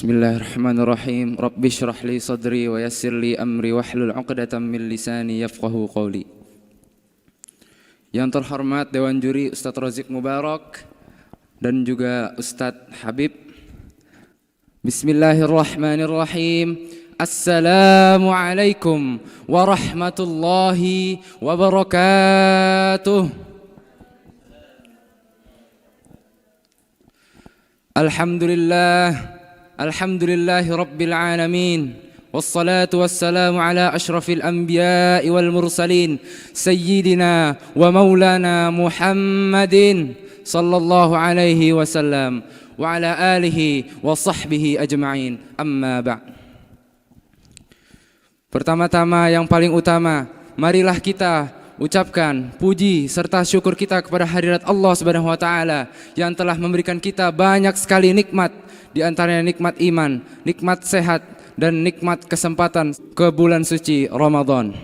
Bismillahirrahmanirrahim. Rabbi shrah li sadri wa yassir li amri wahlul 'uqdatam min lisani yafqahu qawli. Yang terhormat Dewan Juri Ustadz Razik Mubarak dan juga Ustadz Habib. Bismillahirrahmanirrahim. Assalamualaikum warahmatullahi wabarakatuh. Alhamdulillahi Rabbil Alamin. Wassalatu wassalamu ala ashrafil anbiya'i wal mursalin Sayyidina wa maulana Muhammadin sallallahu alaihi wasallam wa ala alihi wa sahbihi ajma'in. Amma ba'd. Pertama-tama yang paling utama, marilah kita ucapkan puji serta syukur kita kepada hadirat Allah Subhanahu wa taala yang telah memberikan kita banyak sekali nikmat, di antaranya nikmat iman, nikmat sehat dan nikmat kesempatan ke bulan suci Ramadan.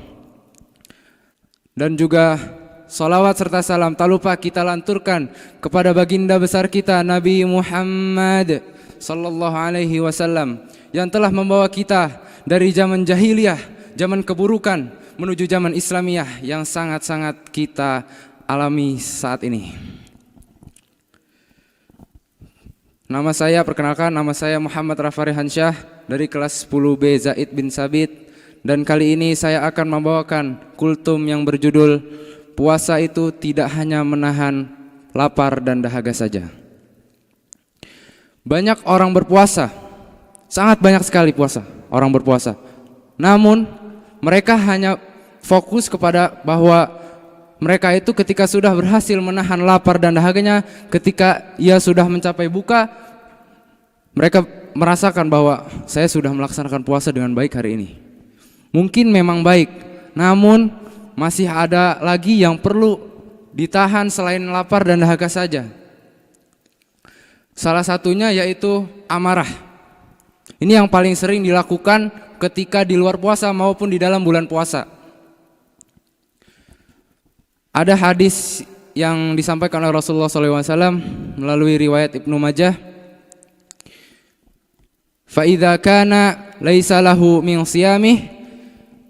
Dan juga salawat serta salam tak lupa kita lanturkan kepada baginda besar kita Nabi Muhammad sallallahu alaihi wasallam yang telah membawa kita dari zaman jahiliyah, zaman keburukan menuju zaman Islamiyah yang sangat-sangat kita alami saat ini. Perkenalkan, nama saya Muhammad Rafari Hansyah dari kelas 10B Zaid bin Sabit, dan kali ini saya akan membawakan kultum yang berjudul puasa itu tidak hanya menahan lapar dan dahaga saja. Banyak orang berpuasa, sangat banyak sekali orang berpuasa. Namun mereka hanya fokus kepada bahwa mereka itu ketika sudah berhasil menahan lapar dan dahaganya, ketika ia sudah mencapai buka, mereka merasakan bahwa saya sudah melaksanakan puasa dengan baik hari ini. Mungkin memang baik, namun masih ada lagi yang perlu ditahan selain lapar dan dahaga saja. Salah satunya yaitu amarah. Ini yang paling sering dilakukan ketika di luar puasa maupun di dalam bulan puasa. Ada hadis yang disampaikan oleh Rasulullah SAW melalui riwayat Ibnu Majah. Fa idza kana laisa lahu min siyamih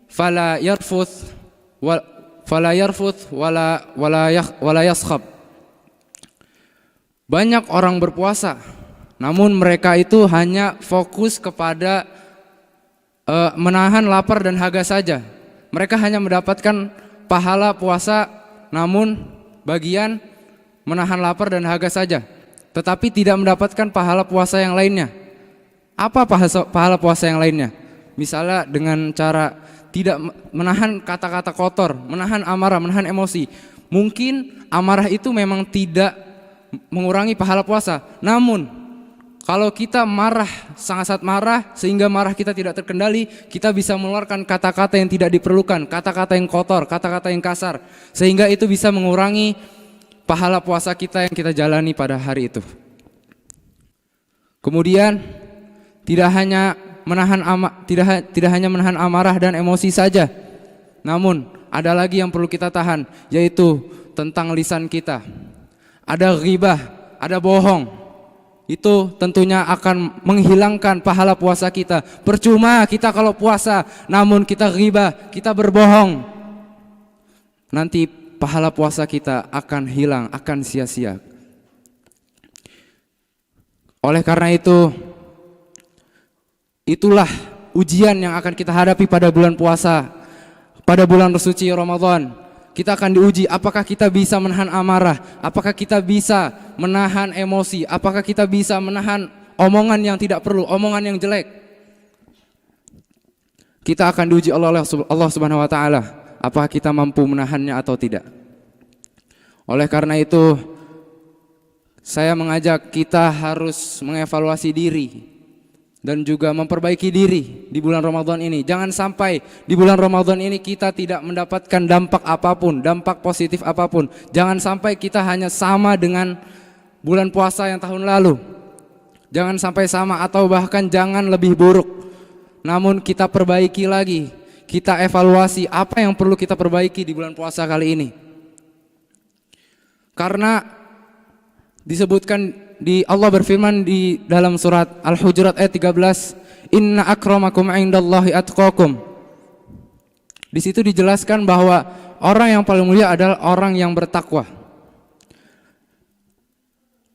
fala yarfuth wala yaskhab. Banyak orang berpuasa, namun mereka itu hanya fokus kepada menahan lapar dan dahaga saja. Mereka hanya mendapatkan pahala puasa, namun bagian menahan lapar dan dahaga saja, tetapi tidak mendapatkan pahala puasa yang lainnya. Apa pahala puasa yang lainnya? Misalnya dengan cara tidak menahan kata-kata kotor, menahan amarah, menahan emosi. Mungkin amarah itu memang tidak mengurangi pahala puasa, namun kalau kita marah, sangat-sangat marah sehingga marah kita tidak terkendali, kita bisa mengeluarkan kata-kata yang tidak diperlukan, kata-kata yang kotor, kata-kata yang kasar, sehingga itu bisa mengurangi pahala puasa kita yang kita jalani pada hari itu. Kemudian tidak hanya menahan amarah dan emosi saja, namun ada lagi yang perlu kita tahan, yaitu tentang lisan kita. Ada ghibah, ada bohong. Itu tentunya akan menghilangkan pahala puasa kita. Percuma kita kalau puasa namun kita ghibah, kita berbohong, nanti pahala puasa kita akan hilang, akan sia-sia. Oleh karena itu, itulah ujian yang akan kita hadapi pada bulan puasa, pada bulan suci Ramadan. Kita akan diuji apakah kita bisa menahan amarah, apakah kita bisa menahan emosi, apakah kita bisa menahan omongan yang tidak perlu, omongan yang jelek. Kita akan diuji oleh Allah Subhanahu wa taala, apakah kita mampu menahannya atau tidak. Oleh karena itu, saya mengajak kita harus mengevaluasi diri dan juga memperbaiki diri di bulan Ramadan ini. Jangan sampai di bulan Ramadan ini kita tidak mendapatkan dampak apapun, dampak positif apapun. Jangan sampai kita hanya sama dengan bulan puasa yang tahun lalu. Jangan sampai sama atau bahkan jangan lebih buruk. Namun kita perbaiki lagi, kita evaluasi apa yang perlu kita perbaiki di bulan puasa kali ini. Karena disebutkan Allah berfirman di dalam surat Al-Hujurat ayat 13, "Inna akramakum indallahi atqakum." Di situ dijelaskan bahwa orang yang paling mulia adalah orang yang bertakwa.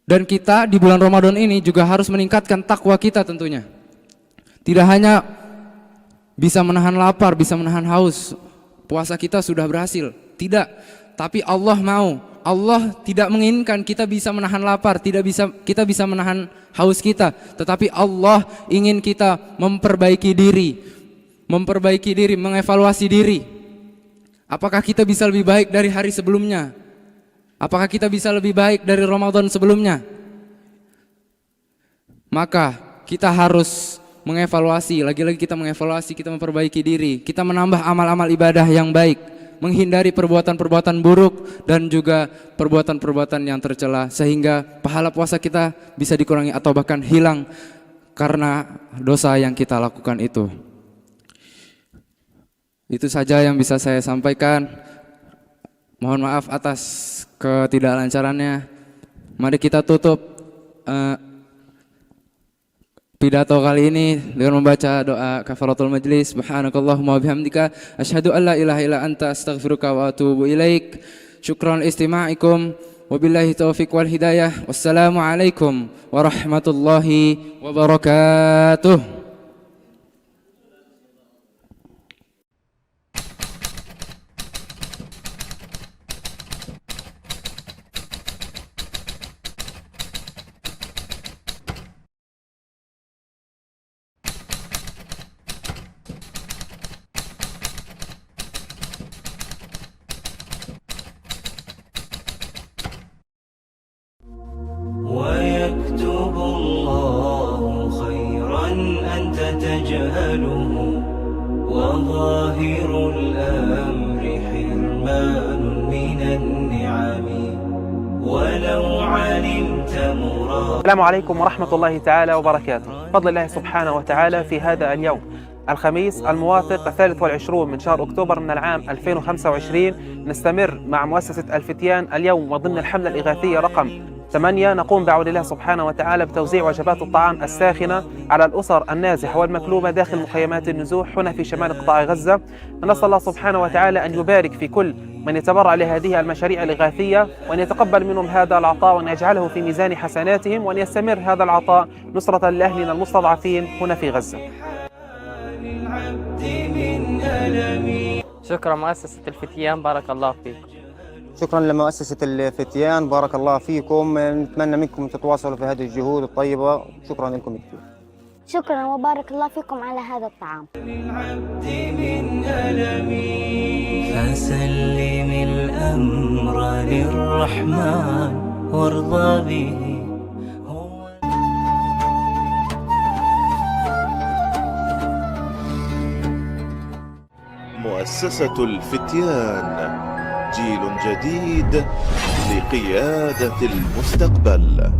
Dan kita di bulan Ramadan ini juga harus meningkatkan takwa kita tentunya. Tidak hanya bisa menahan lapar, bisa menahan haus, puasa kita sudah berhasil. Tidak, tapi Allah tidak menginginkan kita bisa menahan lapar, kita bisa menahan haus kita, tetapi Allah ingin kita memperbaiki diri, mengevaluasi diri. Apakah kita bisa lebih baik dari hari sebelumnya? Apakah kita bisa lebih baik dari Ramadan sebelumnya? Maka kita harus mengevaluasi, lagi-lagi kita mengevaluasi, kita memperbaiki diri, kita menambah amal-amal ibadah yang baik, menghindari perbuatan-perbuatan buruk dan juga perbuatan-perbuatan yang tercela, sehingga pahala puasa kita bisa dikurangi atau bahkan hilang karena dosa yang kita lakukan itu. Itu saja yang bisa saya sampaikan. Mohon maaf atas ketidaklancarannya. Mari kita tutup pidato kali ini dengan membaca doa kafaratul majlis. Subhanakallahumma wa bihamdika asyhadu an la ilaha illa anta astaghfiruka wa atubu ilaik. Syukran istima'ikum. Wabillahi taufiq wal hidayah. Wassalamu alaikum warahmatullahi wabarakatuh. ويكتب الله خيرا أنت تجهله وظاهر الأمر حرمان من النعم ولو علمت مراد. السلام عليكم ورحمة الله تعالى وبركاته. بفضل الله سبحانه وتعالى في هذا اليوم الخميس الموافق 23 من شهر أكتوبر من العام 2025 نستمر مع مؤسسة الفتيان اليوم وضمن الحملة الإغاثية رقم 8 نقوم بعون الله سبحانه وتعالى بتوزيع وجبات الطعام الساخنة على الأسر النازحة والمكلومة داخل مخيمات النزوح هنا في شمال قطاع غزة. نسأل الله سبحانه وتعالى أن يبارك في كل من يتبرع لهذه المشاريع الإغاثية وأن يتقبل منهم هذا العطاء وأن يجعله في ميزان حسناتهم وأن يستمر هذا العطاء نصرة لأهلنا المستضعفين هنا في غزة. شكرا مؤسسة الفتيان، بارك الله فيكم. شكرا لمؤسسة الفتيان، بارك الله فيكم. نتمنى منكم تتواصلوا في هذه الجهود الطيبة. شكرا لكم كثير. شكرا وبارك الله فيكم على هذا الطعام. فسلم الأمر للرحمن وارضى به. مؤسسة الفتيان، جيل جديد لقيادة المستقبل.